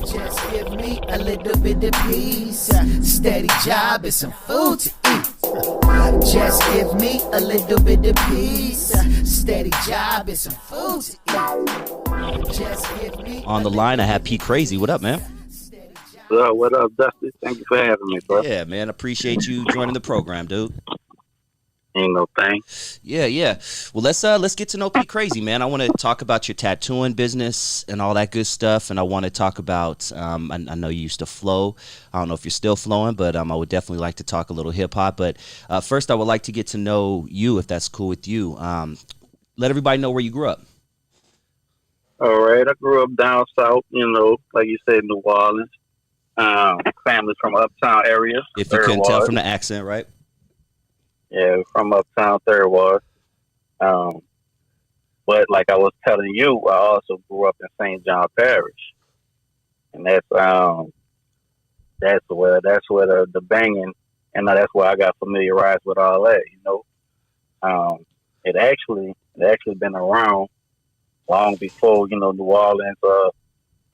Just give me a little bit of peace, steady job and some food to eat. Just give me a little bit of peace, steady job and some food to eat. Just give me. On the line, I have KRAZY. What up, man? What up, Dusty? Thank you for having me, bro. Yeah, man. Appreciate you joining the program, dude. Ain't no thing. Yeah. Well, let's get to know KRAZY, man. I want to talk about your tattooing business and all that good stuff, and I want to talk about. I know you used to flow. I don't know if you're still flowing, but I would definitely like to talk a little hip hop. But first, I would like to get to know you, if that's cool with you. Let everybody know where you grew up. All right, I grew up down south. Like you said, New Orleans. Families from uptown area. If you couldn't tell from the accent, right? Yeah, from uptown Third Ward. But like I was telling you, I also grew up in St. John Parish, and that's where the banging, and that's where I got familiarized with all that. It actually been around long before New Orleans,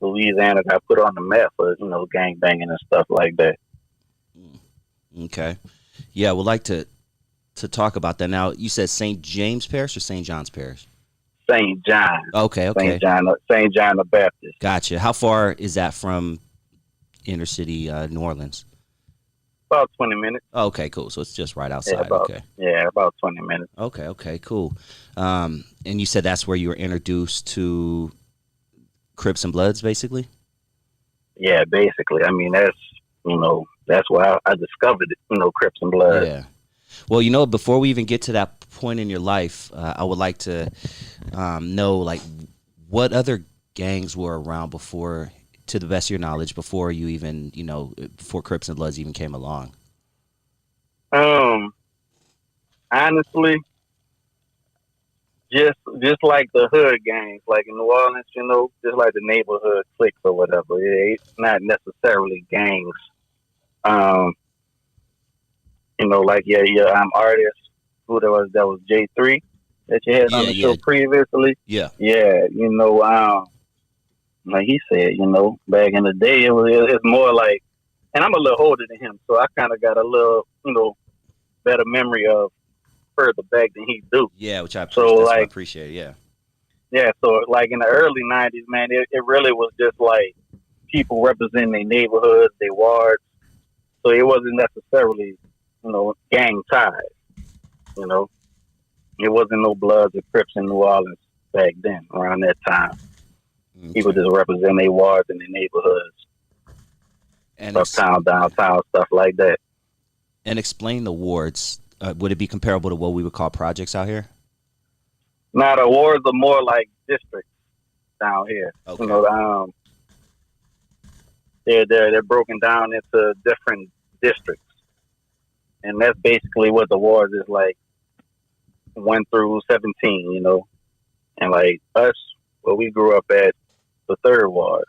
Louisiana got put on the map for gang banging and stuff like that. Okay, yeah, we'd like to talk about that. Now, you said St. James Parish or St. John's Parish? St. John. Okay. St. John the Baptist. Gotcha. How far is that from inner city New Orleans? About 20 minutes. Okay, cool. So it's just right outside. About 20 minutes. Okay, cool. And you said that's where you were introduced to Crips and Bloods, basically? Yeah, basically. I mean, that's where I discovered it, Crips and Bloods. Yeah. Well, before we even get to that point in your life, I would like to know, like, what other gangs were around before, to the best of your knowledge, before you even, before Crips and Bloods even came along? Honestly, just like the hood gangs, like in New Orleans, just like the neighborhood cliques or whatever. It's not necessarily gangs. Like your artist, who that was J3 that you had on the show previously. Yeah. Yeah, like he said, back in the day, it's more like, and I'm a little older than him, so I kind of got a little, better memory of further back than he do. Yeah, which I appreciate. Yeah. Yeah, so like in the early 90s, man, it really was just like people representing their neighborhoods, their wards. So it wasn't necessarily, gang ties. It wasn't no Bloods or Crips in New Orleans back then, around that time. Okay. People just represent their wards and their neighborhoods. And uptown, downtown, stuff like that. And explain the wards. Would it be comparable to what we would call projects out here? No, the wards are more like districts down here. Okay. They're broken down into different districts. And that's basically what the wards is like, 1 through 17, And like us, where we grew up at, the 3rd ward.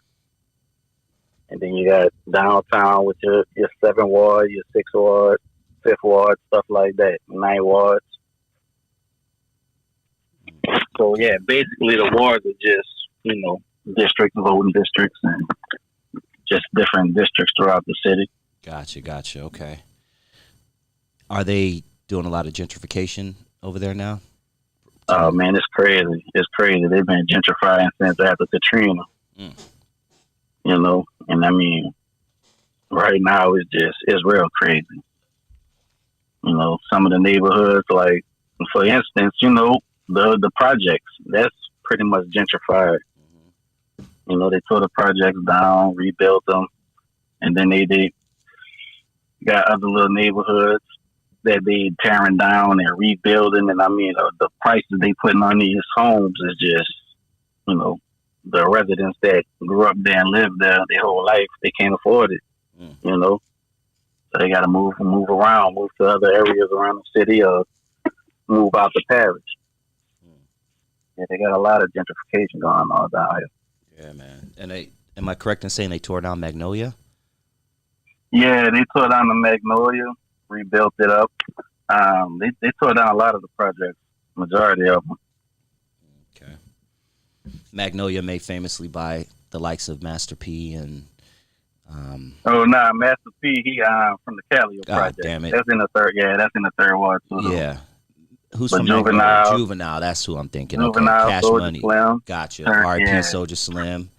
And then you got downtown with your 7th ward, your 6th ward, 5th ward, stuff like that, 9 wards. So yeah, basically the wards are just, districts, voting districts, and just different districts throughout the city. Gotcha. Okay. Are they doing a lot of gentrification over there now? Oh man, it's crazy. They've been gentrifying since after Katrina. And I mean, right now it's real crazy. Some of the neighborhoods, like for instance, the projects, that's pretty much gentrified. They tore the projects down, rebuilt them, and then they got other little neighborhoods that they tearing down and rebuilding. And I mean, the prices they putting on these homes is just, the residents that grew up there and lived there their whole life, they can't afford it, So they got to move around, move to other areas around the city, or move out the parish. Yeah, they got a lot of gentrification going on down here. Yeah, man. And am I correct in saying they tore down Magnolia? Yeah, they tore down the Magnolia, rebuilt it up. They tore down a lot of the projects, majority of them. Okay. Magnolia made famously by the likes of Master P and Oh nah, Master P, he from the Cali God project. damn it. That's in the third. Yeah, that's in the third ward too. Yeah. Who's But from that? Juvenile, Juvenile, that's who I'm thinking. Juvenile, Okay, Cash Soulja Money. Slim. Gotcha. Yeah. RP Soldier Slim.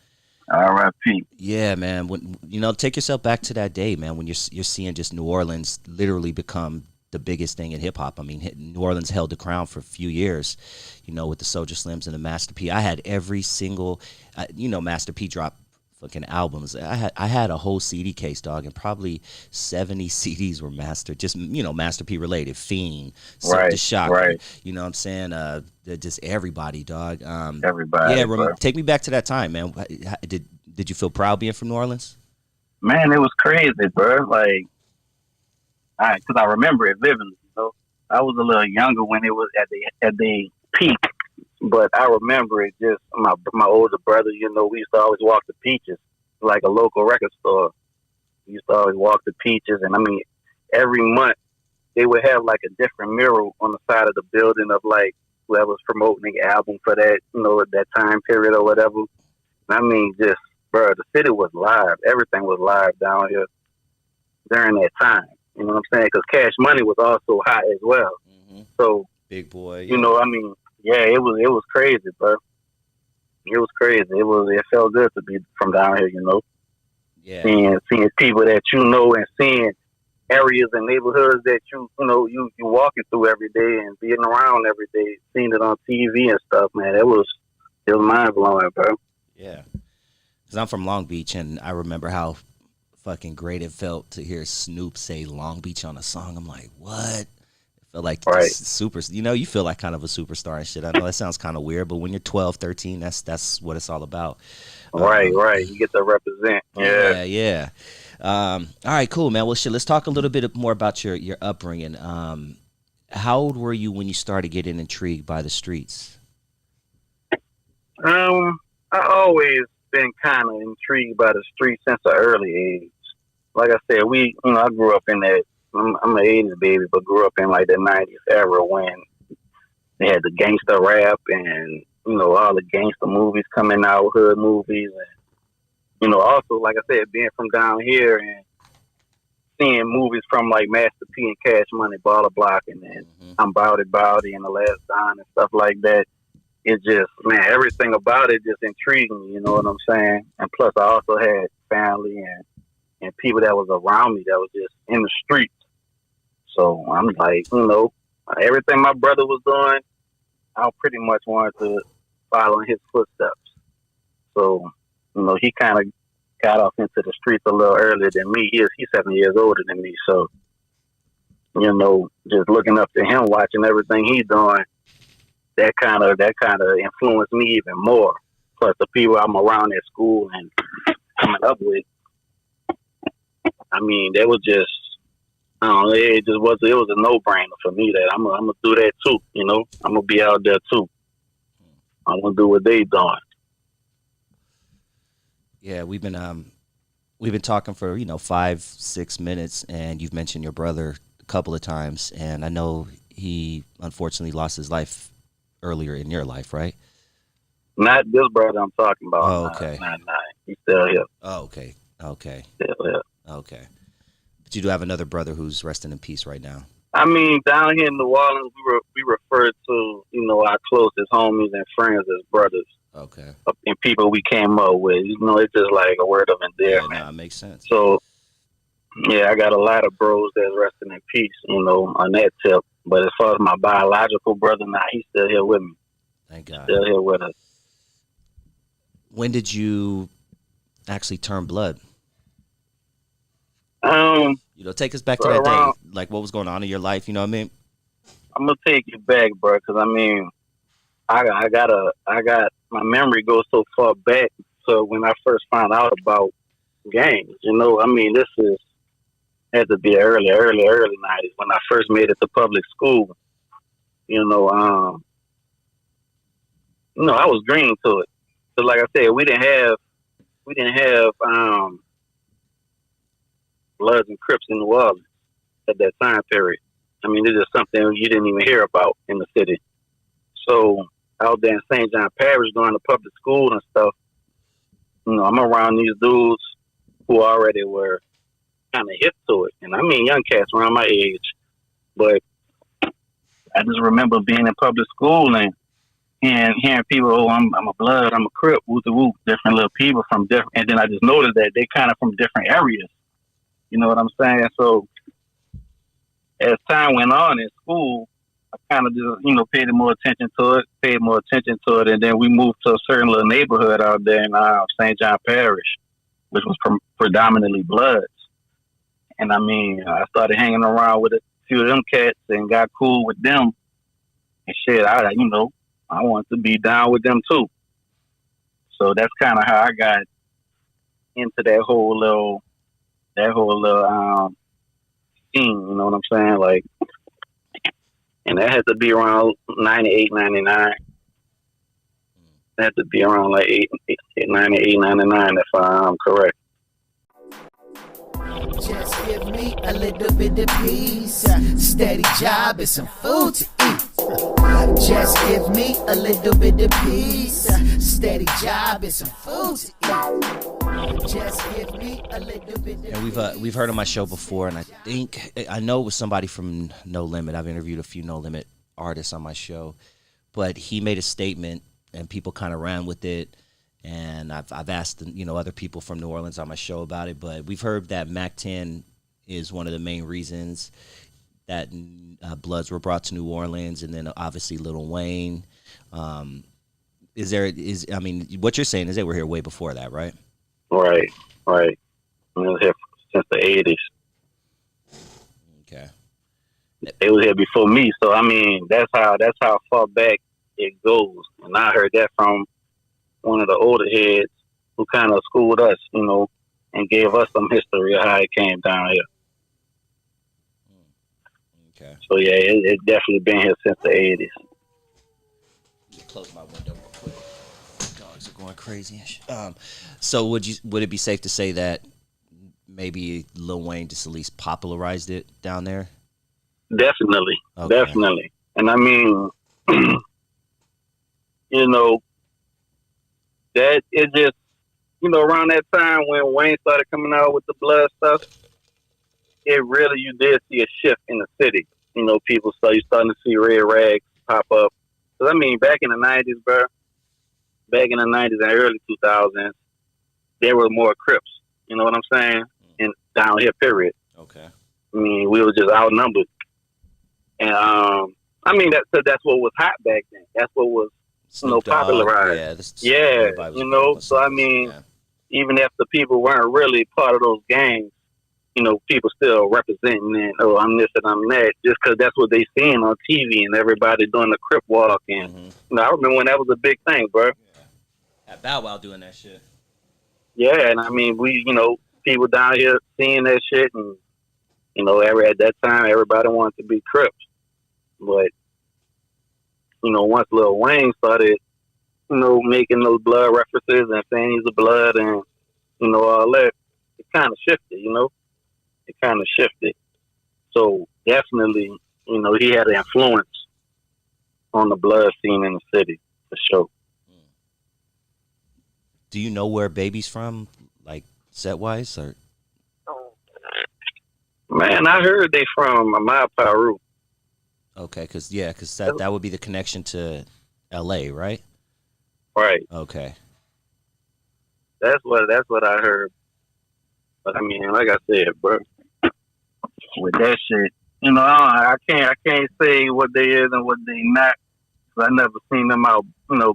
R.I.P. Yeah, man. When take yourself back to that day, man, when you're seeing just New Orleans literally become the biggest thing in hip hop. I mean, New Orleans held the crown for a few years, with the Soulja Slims and the Master P. I had every single, Master P dropped fucking albums. I had a whole CD case, dog, and probably 70 CDs were Master, just Master P related. Fiend, Right, the Shock, right. You know what I'm saying? Just everybody, dog. Everybody. Yeah, take me back to that time, man. Did you feel proud being from New Orleans? Man, it was crazy, bro. Like, because I remember it vividly. I was a little younger when it was at the peak, but I remember it just my older brother. We used to always walk the Peaches, like a local record store. We used to always walk the Peaches, and I mean, every month they would have like a different mural on the side of the building of like whoever's promoting the album for that, that time period or whatever. I mean, just bro, the city was live. Everything was live down here during that time. You know what I'm saying? Because Cash Money was also hot as well. Mm-hmm. So Big Boy. Yeah. I mean, yeah, it was crazy, bro. It was crazy. It felt good to be from down here. Yeah. Seeing people that and seeing areas and neighborhoods that you walking through every day and being around every day, seeing it on TV and stuff, man. It was mind blowing, bro. Yeah. Because I'm from Long Beach, and I remember how fucking great it felt to hear Snoop say Long Beach on a song. I'm like, what? It felt like super, you feel like kind of a superstar and shit. I know that sounds kind of weird, but when you're 12, 13, that's what it's all about. Right. You get to represent. Yeah. All right, cool, man. Well, shit, let's talk a little bit more about your upbringing. How old were you when you started getting intrigued by the streets? I always been kind of intrigued by the streets since an early age. Like I said, I grew up in that. I'm an '80s baby, but grew up in like the '90s era when they had the gangster rap and all the gangster movies coming out, hood movies, and also like I said, being from down here and seeing movies from like Master P and Cash Money, Baller Block, and then I'm Bowdy and The Last Don and stuff like that. It just, man, everything about it just intrigued me, you know what I'm saying? And plus I also had family and people that was around me that was just in the streets. So I'm like, everything my brother was doing, I pretty much wanted to follow in his footsteps. So, he kind of got off into the streets a little earlier than me. He's 7 years older than me. So, just looking up to him, watching everything he's doing, that kind of influenced me even more. Plus the people I'm around at school and coming up with, I mean, they was just, I don't know, it was a no-brainer for me that I'm gonna do that too. I'm gonna be out there too. I'm gonna do what they doing. Yeah, we've been talking for 5-6 minutes, and you've mentioned your brother a couple of times, and I know he unfortunately lost his life earlier in your life, right? Not this brother I'm talking about. Oh, okay. Nah. He's still here. Oh, okay. Still here. Okay. But you do have another brother who's resting in peace right now. I mean, down here in New Orleans, we refer to, our closest homies and friends as brothers. Okay. And people we came up with. It's just like a word of endearment. Yeah, it makes sense. So, yeah, I got a lot of bros that's resting in peace, on that tip. But as far as my biological brother, he's still here with me. Thank God. Still here with us. When did you actually turn blood? Take us back to that day. Like, what was going on in your life? You know what I mean? I'm gonna take you back, bro, because I mean, I got my memory goes so far back. So when I first found out about gangs, I mean, this had to be early '90s when I first made it to public school. I was green to it. So like I said, we didn't have Bloods and Crips in New Orleans at that time period. I mean, it's just something you didn't even hear about in the city. So out there in St. John Parish, going to public school and stuff, I'm around these dudes who already were kind of hip to it. And I mean, young cats around my age. But I just remember being in public school and hearing people, oh, I'm a blood, I'm a crip, woo the woo, different little people from different. And then I just noticed that they kind of from different areas. You know what I'm saying? So as time went on in school, I kind of just, paid more attention to it. And then we moved to a certain little neighborhood out there in St. John Parish, which was predominantly Bloods. And I mean, I started hanging around with a few of them cats and got cool with them. And shit, I wanted to be down with them too. So that's kind of how I got into that whole little scene. You know what I'm saying? Like, and that had to be around 98, 99. That had to be around like 98, 99, if I'm correct. Just give me a little bit of peace, steady job and some food to eat. Just give me a little bit of peace, steady job and some food to eat. Just give me a little bit of peace. And we've heard on my show before, and I know it was somebody from No Limit. I've interviewed a few No Limit artists on my show, but he made a statement, and people kind of ran with it. And I've asked other people from New Orleans on my show about it, but we've heard that MACK 10 is one of the main reasons that Bloods were brought to New Orleans, and then obviously Lil Wayne. What you're saying is they were here way before that, right? Right. I was here since the 80s. Okay. They was here before me, so I mean that's how far back it goes. And I heard that from one of the older heads who kind of schooled us, and gave us some history of how it came down here. Okay. So yeah, it definitely been here since the 80s. Close my window real quick. Dogs are going crazy. So would it be safe to say that maybe Lil Wayne just at least popularized it down there? Definitely, okay. Definitely. And I mean, that it just, around that time when Wayne started coming out with the blood stuff, it really, you did see a shift in the city. People you starting to see red rags pop up. Because, I mean, back in the 90s, bro, and early 2000s, there were more Crips. You know what I'm saying? And down here, period. Okay. I mean, we were just outnumbered. And, I mean, that's what was hot back then. That's what was, popularized. Yeah, so I mean, even if the people weren't really part of those gangs, people still representing and, oh, I'm this and I'm that, just because that's what they seen on TV and everybody doing the Crip walk. And, I remember when that was a big thing, bro. Yeah. Had Bow Wow doing that shit. Yeah, and I mean, we, people down here seeing that shit, and, at that time, everybody wanted to be Crips. But, once Lil Wayne started, making those blood references and saying he's a blood and, all that, it kind of shifted, It kind of shifted. So definitely, he had an influence on the blood scene in the city, for sure. Do you know where Baby's from, like, set-wise? Or? Man, I heard they from PlRU. Okay, because that would be the connection to L.A., right? Right. Okay. That's what I heard. But I mean, like I said, bro, with that shit, I can't say what they is and what they not. Cause I never seen them out,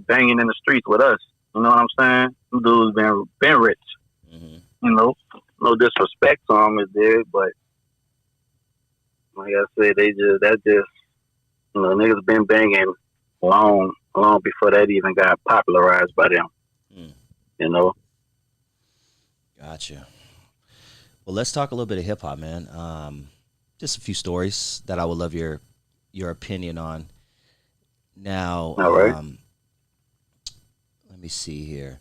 banging in the streets with us. You know what I'm saying? Them dudes been rich. Mm-hmm. No disrespect to them is there, but like I said, niggas been banging long before that even got popularized by them. Gotcha. Well, let's talk a little bit of hip hop, man. Just a few stories that I would love your opinion on. Now, all right. Let me see here.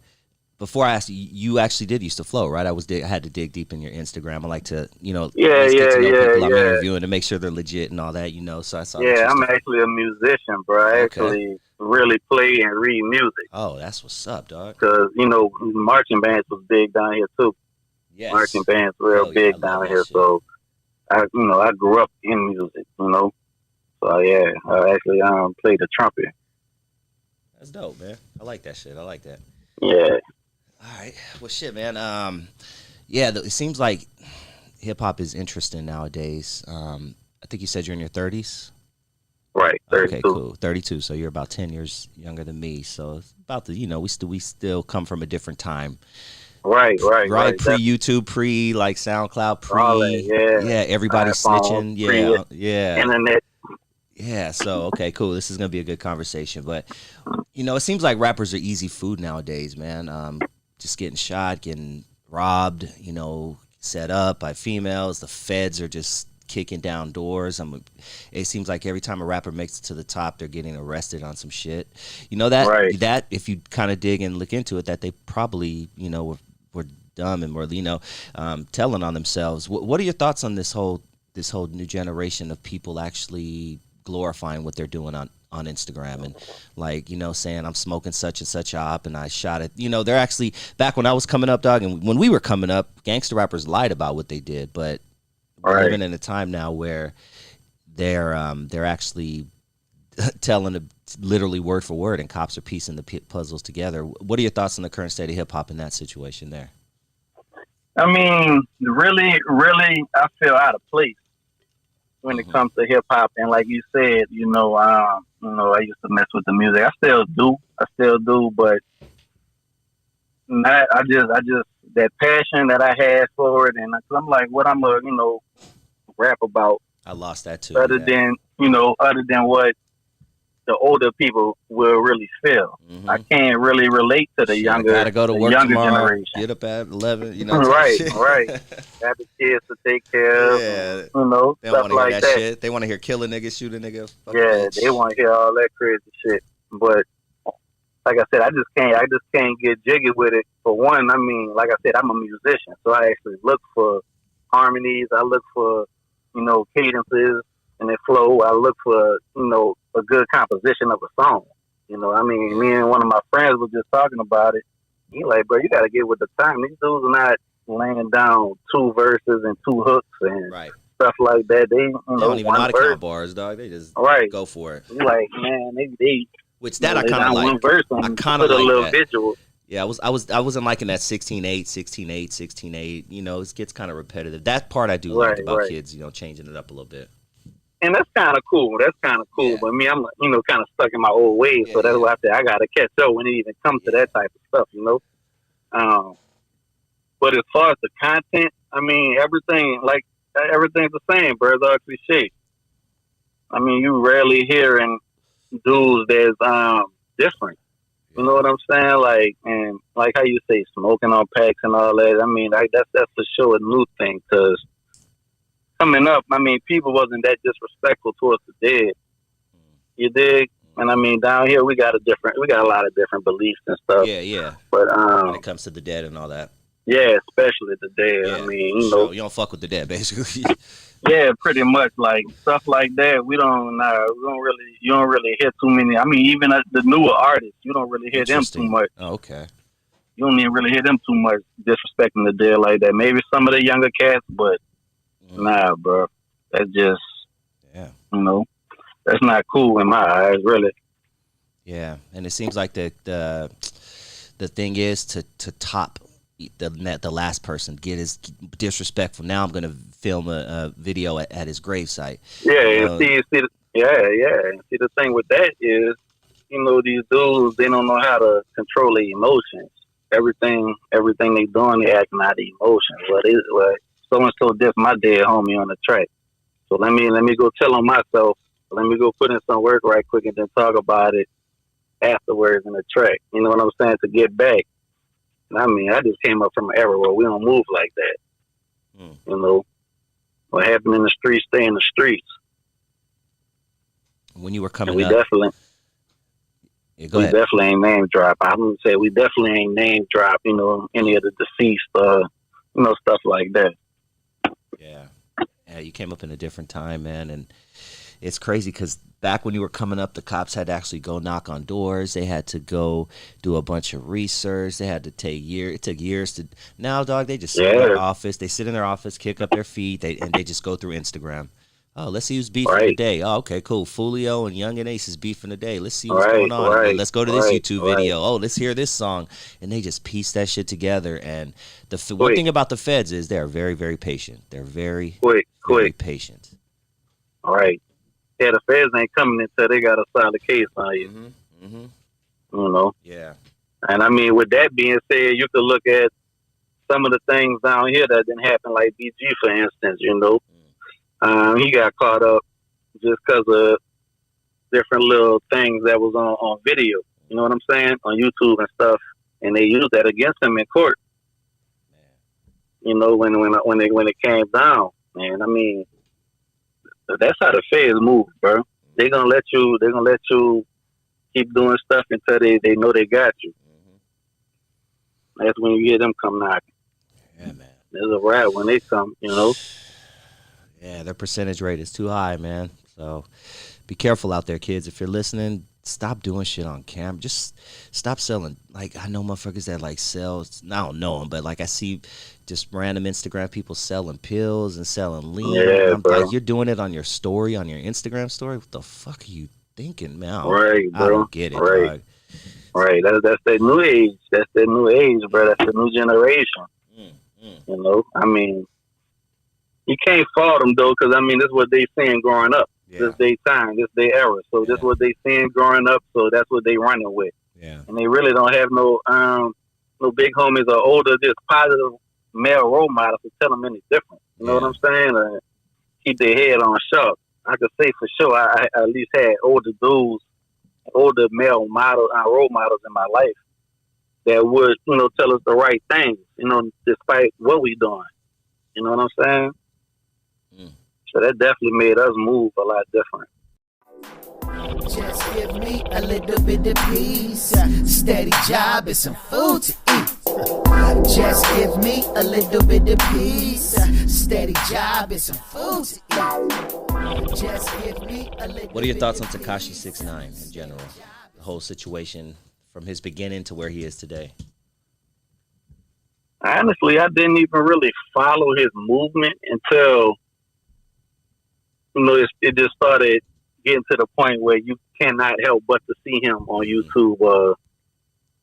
before I asked you, you actually did used to flow, right? I had to dig deep in your Instagram. I like to, at Yeah, least get to know people I'm yeah. interviewing to make sure they're legit and all that, So I saw that you Yeah, used I'm to. actually a musician, bro. I Okay. actually really play and read music. Oh, that's what's up, dog. Because, marching bands was big down here, too. Marching Yes. bands real Hell yeah, I big love down that here. shit. So, I grew up in music, So, yeah, I actually played the trumpet. That's dope, man. I like that shit. I like that. Yeah. All right. Well, shit, man. Yeah, it seems like hip hop is interesting nowadays. I think you said you're in your 30s. Right, 32. Okay, cool. 32. So you're about 10 years younger than me. So it's about we still come from a different time. Right. Pre YouTube, pre like SoundCloud, All that, yeah, everybody iPhone, snitching. Yeah, yeah. internet. Yeah, so okay, cool. This is gonna be a good conversation. But it seems like rappers are easy food nowadays, man. Just getting shot, getting robbed, set up by females. The feds are just kicking down doors. It seems like every time a rapper makes it to the top, they're getting arrested on some shit. Right. That if you kind of dig and look into it, that they probably were dumb and were telling on themselves. What are your thoughts on this whole new generation of people actually glorifying what they're doing on Instagram and saying I'm smoking such and such op and I shot it. They're actually, back when I was coming up, dog, and when we were coming up, gangster rappers lied about what they did, but we're living in a time now where they're actually telling literally word for word, and cops are piecing the puzzles together. What are your thoughts on the current state of hip hop in that situation there? I mean, really, I feel out of place when it comes to hip hop. And like you said, I used to mess with the music. I still do, but I just that passion that I had for it, and I'm like, what I'm gonna, rap about. I lost that too. Other than what the older people will really feel. Mm-hmm. I can't really relate to the younger. Gotta go to work younger tomorrow, generation. get up at 11. Right. Got the kids to take care of. Yeah. They don't want stuff to like hear that shit. They want to hear kill a nigga, shoot a nigga. Yeah, they want to hear all that crazy shit. But like I said, I just can't get jiggy with it. For one, I mean, like I said, I'm a musician, so I actually look for harmonies. I look for cadences and their flow. I look for a good composition of a song. I mean, me and one of my friends were just talking about it. He like, bro, you got to get with the time. These dudes are not laying down 2 verses and 2 hooks and stuff like that. They don't even know how to verse. count bars, dog. They just go for it. He like, man, they which that I kind of like. I kind of like that. Visual. Yeah, I wasn't liking that 16/8, 16/8, 16/8. It gets kind of repetitive. That part I do like about kids, changing it up a little bit. And that's kind of cool. Yeah. But me, I'm kind of stuck in my old ways, so that's why I said I got to catch up when it even comes to that type of stuff, But as far as the content, I mean, everything's the same, bro. It's all cliche. I mean, you rarely hearing dudes that's different. You know what I'm saying? Like, and like how you say, smoking on packs and all that. I mean, that's for sure a new thing, because coming up, I mean, people wasn't that disrespectful towards the dead. You dig? And I mean, down here we got a lot of different beliefs and stuff. Yeah. But when it comes to the dead and all that. Yeah, especially the dead. Yeah, I mean, you don't fuck with the dead, basically. Yeah, pretty much. Like stuff like that, you don't really hear too many. I mean, even the newer artists, you don't really hear them too much. Oh, okay. You don't even really hear them too much disrespecting the dead like that. Maybe some of the younger cats, but nah, bro. That's just that's not cool in my eyes, really. Yeah, and it seems like the thing is to top the last person, get his disrespectful. Now I'm gonna film a video at his gravesite. Yeah, see, the thing with that is, these dudes, they don't know how to control their emotions. Everything they doing, they acting out of emotions. What so and so did my dead homie on the track. So let me go tell on myself. Let me go put in some work right quick and then talk about it afterwards in the track. You know what I'm saying? To get back. I mean, I just came up from an era where we don't move like that. What happened in the streets, stay in the streets. When you were coming up, Yeah, go We ahead. definitely ain't name drop. I'm gonna say we definitely ain't name drop. You know, any of the deceased, you know, stuff like that. Yeah. Yeah, you came up in a different time, man, and it's crazy because back when you were coming up, the cops had to actually go knock on doors. They had to go do a bunch of research. They had to take years. It took years to. Now, dog, they just sit in their Yeah, office. They sit in their office, kick up their feet, and they just go through Instagram. Oh, let's see who's beefing right, today. Oh, okay, cool. Fulio and Young and Ace is beefing today. Let's see what's right, going on. right, Let's go to this right, YouTube right. video. Oh, let's hear this song. And they just piece that shit together. And one Quick, thing about the feds is they're very, very patient. They're very, quick, very quick. patient. All right. Yeah, the feds ain't coming until they got a solid case on you. Mm-hmm. Mm-hmm. You know. Yeah. And I mean, with that being said, you could look at some of the things down here that didn't happen, like BG, for instance. You know, he got caught up just because of different little things that was on video. You know what I'm saying? On YouTube and stuff, and they used that against him in court. You know, when it came down, man. I mean, that's how the feds move, bro. They're gonna let you keep doing stuff until they know they got you. That's when you hear them come knocking. Yeah, man. There's a rap when they come, you know. Yeah, their percentage rate is too high, man. So be careful out there, kids. If you're listening, stop doing shit on camera. Just stop selling. Like, I know motherfuckers that like sell. I don't know them, but like I see just random Instagram people selling pills and selling lean. And Yeah, I'm bro. like, you're doing it on your story, on your Instagram story. What the fuck are you thinking, man? Right, I bro. don't get it, Right, dog. right. That's that new age. That's that new age, bro. That's the new generation. You know, I mean, you can't fault them though, because I mean, this is what they seeing growing up. Yeah. This they time, this they era. So this is what they seeing growing up. So that's what they running with. Yeah. And they really don't have no big homies or older, just positive male role models to tell them any different. You know what I'm saying? Keep their head on sharp. I could say for sure, I at least had older dudes, older male model role models in my life that would, you know, tell us the right things, you know, despite what we doing. You know what I'm saying? So that definitely made us move a lot different. Just give me a little bit of peace, steady job and some food to eat. Just give me a little bit of peace, steady job and some food to eat. Just give me a little. What are your thoughts on Tekashi 6ix9ine in general? The whole situation from his beginning to where he is today. Honestly, I didn't even really follow his movement until, you know, it just started getting to the point where you cannot help but to see him on YouTube,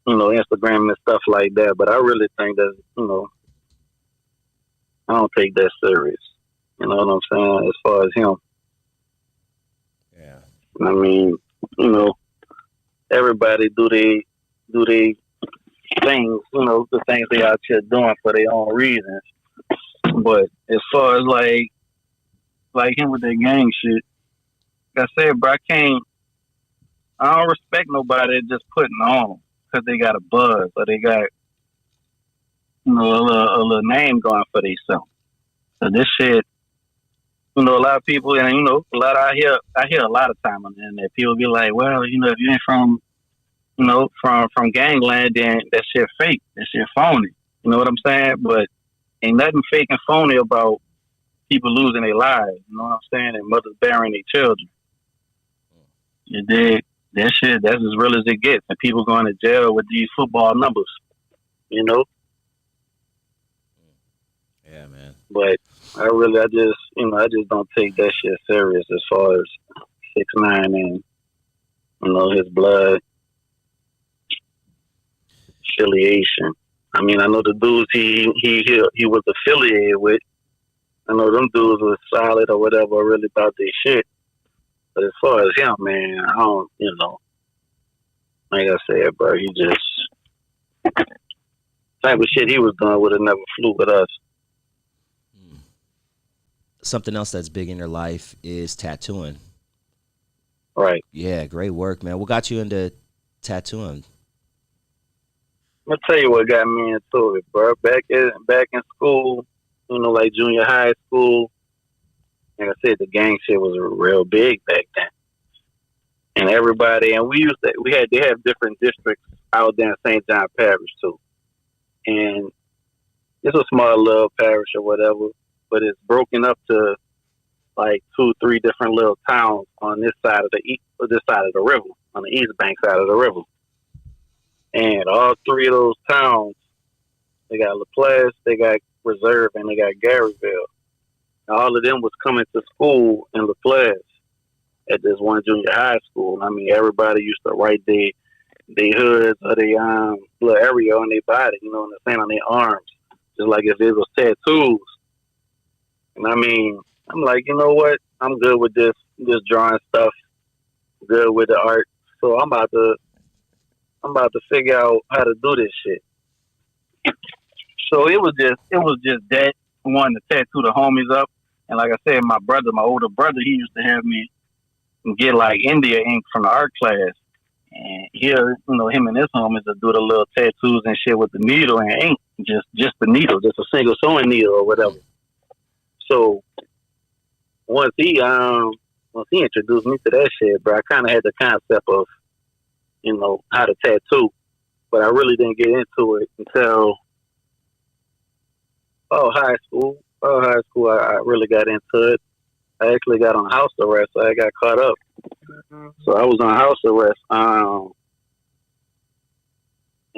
you know, Instagram and stuff like that. But I really think that, you know, I don't take that serious. You know what I'm saying? As far as him. Yeah. I mean, you know, everybody do they things, you know, the things they out here doing for their own reasons. But as far as like him with that gang shit, like I said, bro, I don't respect nobody just putting on because they got a buzz or they got, you know, a little name going for themselves. So this shit, you know, a lot of people, and you know, I hear a lot of time on the internet. People be like, well, you know, if you ain't from, you know, from gangland, then that shit fake. That shit phony. You know what I'm saying? But ain't nothing fake and phony about people losing their lives. You know what I'm saying? And mothers burying their children. You dig? That shit, that's as real as it gets. And people going to jail with these football numbers. You know? Yeah, man. But I just don't take that shit serious as far as 6ix9ine and, you know, his blood affiliation. I mean, I know the dudes he was affiliated with. I know them dudes was solid or whatever, really about their shit. But as far as him, man, I don't, you know, like I said, bro, he just type of shit he was doing would have never flew with us. Something else that's big in your life is tattooing. Right. Yeah, great work, man. What got you into tattooing? I'm gonna tell you what got me into it, bro. Back in school, you know, like junior high school, like I said, the gang shit was real big back then. and everybody, and they have different districts out there in St. John Parish too, and it's a small little parish or whatever, but it's broken up to like 2-3 different little towns on this side of the river, on the east bank side of the river, and all 3 of those towns, they got LaPlace, they got Reserve, and they got Garyville. And all of them was coming to school in LaPlace at this one junior high school. And I mean, everybody used to write their hoods or their little area on their body, you know what I'm saying, on their arms, just like if it was tattoos. And I mean, I'm like, you know what? I'm good with this drawing stuff. Good with the art. So I'm about to figure out how to do this shit. So it was just that wanting to tattoo the homies up. And like I said, my older brother, he used to have me get like India ink from the art class. And here, you know, him and his homies would do the little tattoos and shit with the needle and ink. Just the needle, just a single sewing needle or whatever. So once he introduced me to that shit, bro, I kind of had the concept of, you know, how to tattoo, but I really didn't get into it until high school. I really got into it. I actually got on house arrest, so I got caught up. So I was on house arrest, and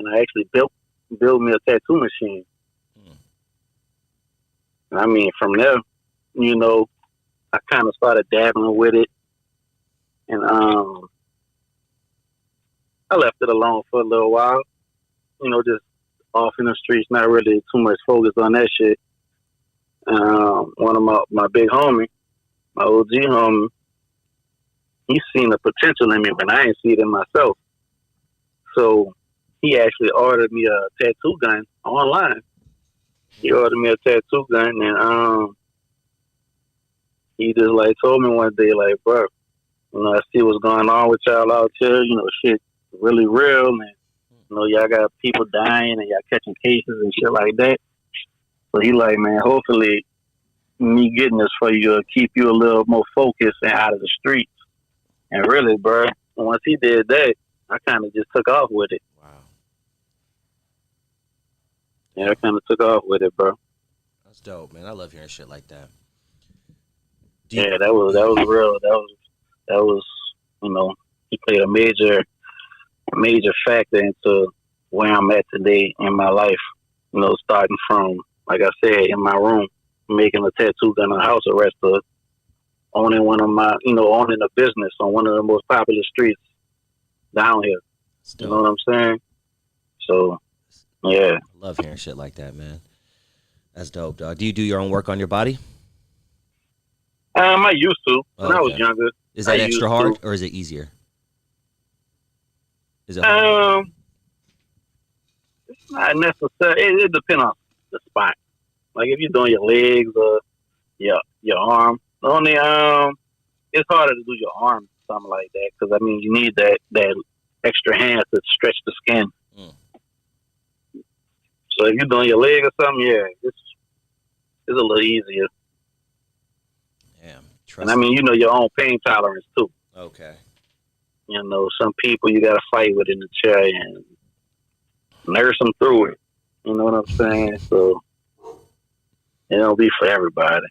I actually built me a tattoo machine. And I mean, from there, you know, I kind of started dabbling with it, and I left it alone for a little while. You know, just off in the streets, not really too much focus on that shit. One of my big homie, my OG homie, he seen the potential in me when I didn't see it in myself. So he actually ordered me a tattoo gun online. He ordered me a tattoo gun, and he just like told me one day, like, bro, you know, I see what's going on with y'all out here. You know, shit really real, and you know, y'all got people dying and y'all catching cases and shit like that. So he like, man, hopefully me getting this for you will keep you a little more focused and out of the streets. And really, bro, once he did that, I kind of just took off with it. Wow. Yeah, I kind of took off with it, bro. That's dope, man. I love hearing shit like that. Yeah, that was real. That was, you know, he played a major factor into where I'm at today in my life. You know, starting from, like I said, in my room, making a tattoo gun on house arrest, to owning owning a business on one of the most popular streets down here. You know what I'm saying? So, yeah. I love hearing shit like that, man. That's dope, dog. Do you do your own work on your body? I used to when I was younger. Is that extra hard or is it easier? Is it hard? It's not necessary. It depends on the spot. Like if you're doing your legs or your arm, only it's harder to do your arm, something like that, because I mean you need that extra hand to stretch the skin. So if you're doing your leg or something, yeah, it's a little easier. Damn. And I mean, you know your own pain tolerance too. Okay. You know, some people you got to fight with in the chair and nurse them through it. You know what I'm saying? So it don't be for everybody.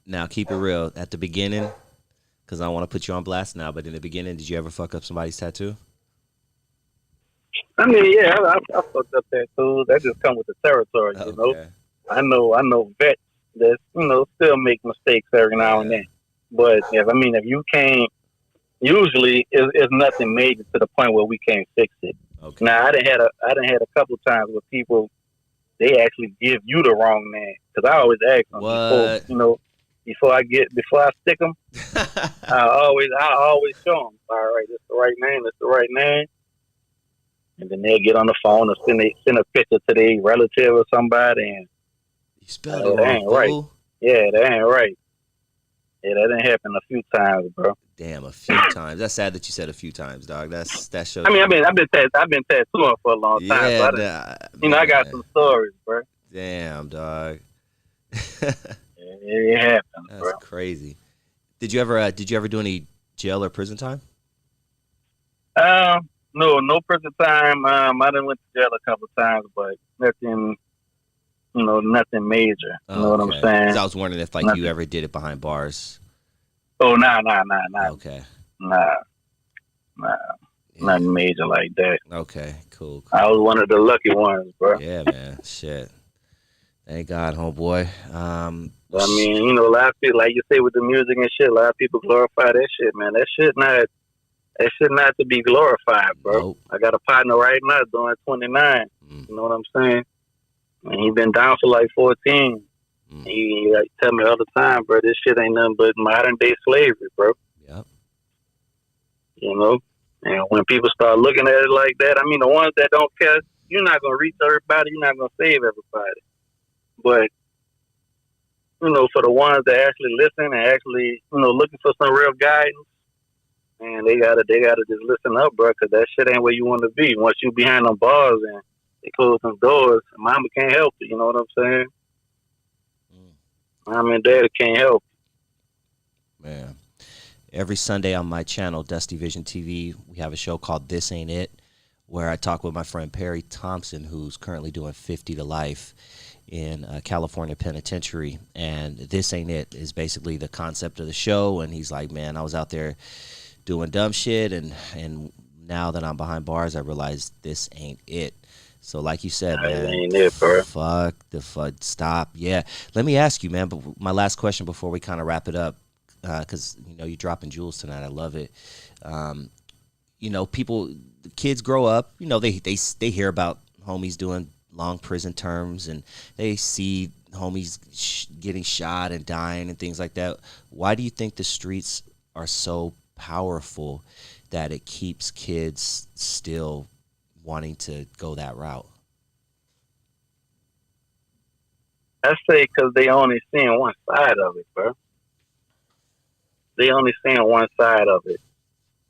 Now, keep it real. At the beginning, because I don't want to put you on blast now, but in the beginning, did you ever fuck up somebody's tattoo? I mean, yeah, I fucked up tattoos. That just come with the territory, you know. I know vets that, you know, still make mistakes every now and then. But if you can't, usually it's nothing major to the point where we can't fix it. Okay. Now I done had a couple of times where people, they actually give you the wrong name, because I always ask them before I stick them. I always show them. All right, this the right name. This the right name. And then they'll get on the phone and send a picture to their relative or somebody, and you spelled it wrong, ain't right. Yeah, that ain't right. Yeah, that didn't happen a few times, bro. Damn, a few times. That's sad that you said a few times, dog. That shows. I mean, I've been tattooing for a long time. So I got some stories, bro. Damn, dog. It happens, bro. That's crazy. did you ever do any jail or prison time? No prison time. I done went to jail a couple times, but nothing, nothing major. You know what I'm saying? 'Cause I was wondering if like Nothing. you ever did it behind bars. Oh, nah, Okay. nah, Yeah. nothing major like that. Okay. Cool. I was one of the lucky ones, bro. Yeah, man. Shit. Thank God, homeboy. I mean, a lot of people, like you say with the music and shit, a lot of people glorify that shit, man. That shit not to be glorified, bro. Nope. I got a partner right now doing 29. Mm. You know what I'm saying? And he been down for like 14. Mm. He like tell me all the time, bro, this shit ain't nothing but modern day slavery, bro. Yep. You know? And when people start looking at it like that, I mean, the ones that don't care, you're not going to reach everybody. You're not going to save everybody. But, for the ones that actually listen and actually, looking for some real guidance, and they gotta just listen up, bro, because that shit ain't where you want to be. Once you behind them bars and they close them doors, mama can't help you. You know what I'm saying? Mom and daddy can't help. Man. Every Sunday on my channel, Dusty Vision TV, we have a show called This Ain't It, where I talk with my friend Perry Thompson, who's currently doing 50 to life in California Penitentiary. And This Ain't It is basically the concept of the show. And he's like, man, I was out there doing dumb shit, and now that I'm behind bars, I realize this ain't it. So like you said, man, ain't it, bro. fuck, stop. Yeah. Let me ask you, man, but my last question before we kind of wrap it up, because, you're dropping jewels tonight. I love it. The kids grow up, they hear about homies doing long prison terms, and they see homies getting shot and dying and things like that. Why do you think the streets are so powerful that it keeps kids still wanting to go that route? I say because they only seeing one side of it, bro. They only seeing one side of it.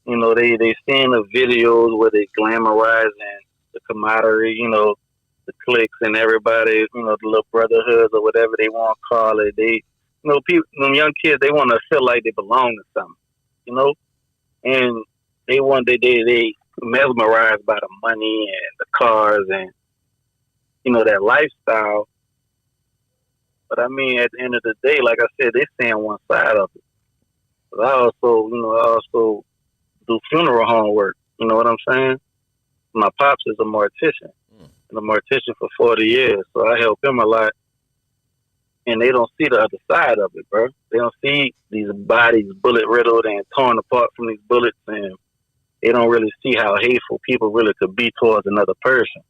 They seeing the videos where they glamorizing the camaraderie, the cliques and everybody, the little brotherhoods or whatever they want to call it. They, people, them young kids, they want to feel like they belong to something, and they mesmerized by the money and the cars and, that lifestyle. But I mean, at the end of the day, like I said, they seeing one side of it. But I also do funeral home work. You know what I'm saying? My pops is a mortician. And a mortician for 40 years. So I help him a lot. And they don't see the other side of it, bro. They don't see these bodies bullet riddled and torn apart from these bullets, and they don't really see how hateful people really could be towards another person.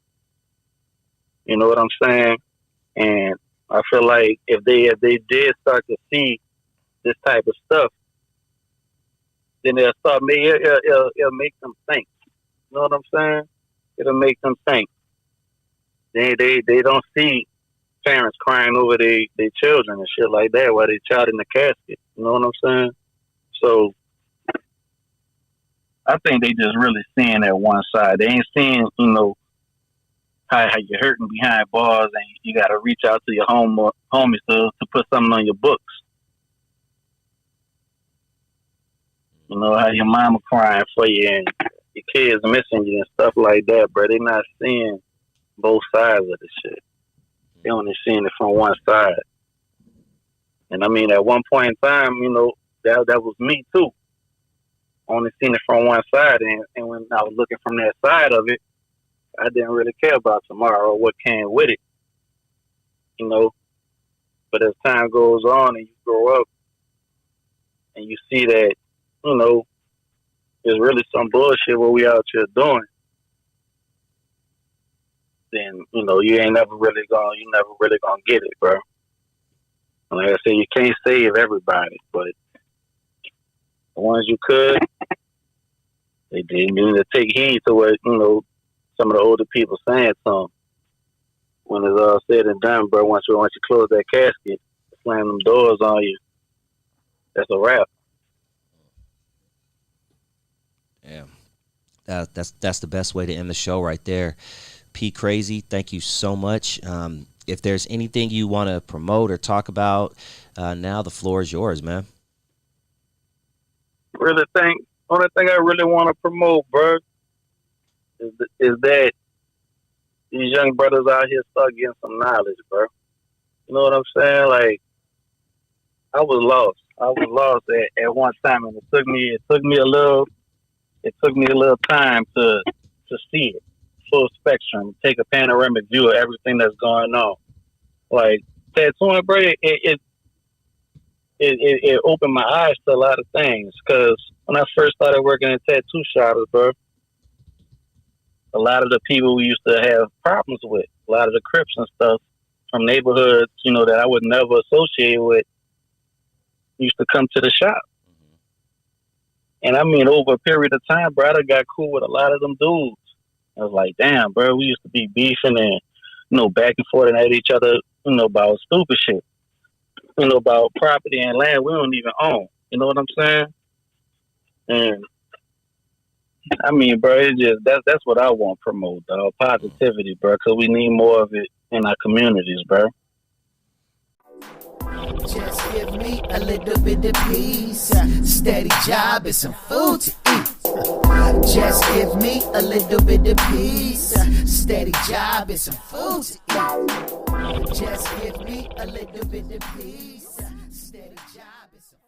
You know what I'm saying? And I feel like if they did start to see this type of stuff, then it'll make them think. You know what I'm saying? It'll make them think. They don't see parents crying over their children and shit like that while they child in the casket. You know what I'm saying? So I think they just really seeing that one side. They ain't seeing, how you're hurting behind bars and you got to reach out to your homies to put something on your books. How your mama crying for you and your kids missing you and stuff like that, bro. They not seeing both sides of the shit. They only seeing it from one side. And I mean, at one point in time, that was me too. Only seen it from one side. And when I was looking from that side of it, I didn't really care about tomorrow or what came with it. But as time goes on and you grow up and you see that, there's really some bullshit what we out here doing, then, you never really gonna get it, bro. And like I said, you can't save everybody, but the ones you could, they need to take heed to what, some of the older people saying something. When it's all said and done, bro, once you close that casket, slam them doors on you, that's a wrap. Yeah. That's the best way to end the show right there. KRAZY, thank you so much. If there's anything you want to promote or talk about, now the floor is yours, man. only thing I really want to promote, bro, is that these young brothers out here start getting some knowledge, bro. You know what I'm saying? Like, I was lost. At one time, and it took me a little time to see it full spectrum, take a panoramic view of everything that's going on. Like tattooing, bro, it opened my eyes to a lot of things. Because when I first started working in tattoo shops, bro, a lot of the people we used to have problems with, a lot of the Crips and stuff from neighborhoods, you know, that I would never associate with, used to come to the shop. And I mean, over a period of time, bro, I got cool with a lot of them dudes. I was like, damn, bro, we used to be beefing and, you know, back and forth and at each other, you know, about stupid shit. You know, about property and land we don't even own. You know what I'm saying? And I mean, bro, it's just that's what I want to promote, dog. Positivity, bro, because we need more of it in our communities, bro. Just give me a little bit of peace, steady job and some food to eat. Just give me a little bit of peace, steady job and some food to eat. Just give me a little bit of peace, steady job and some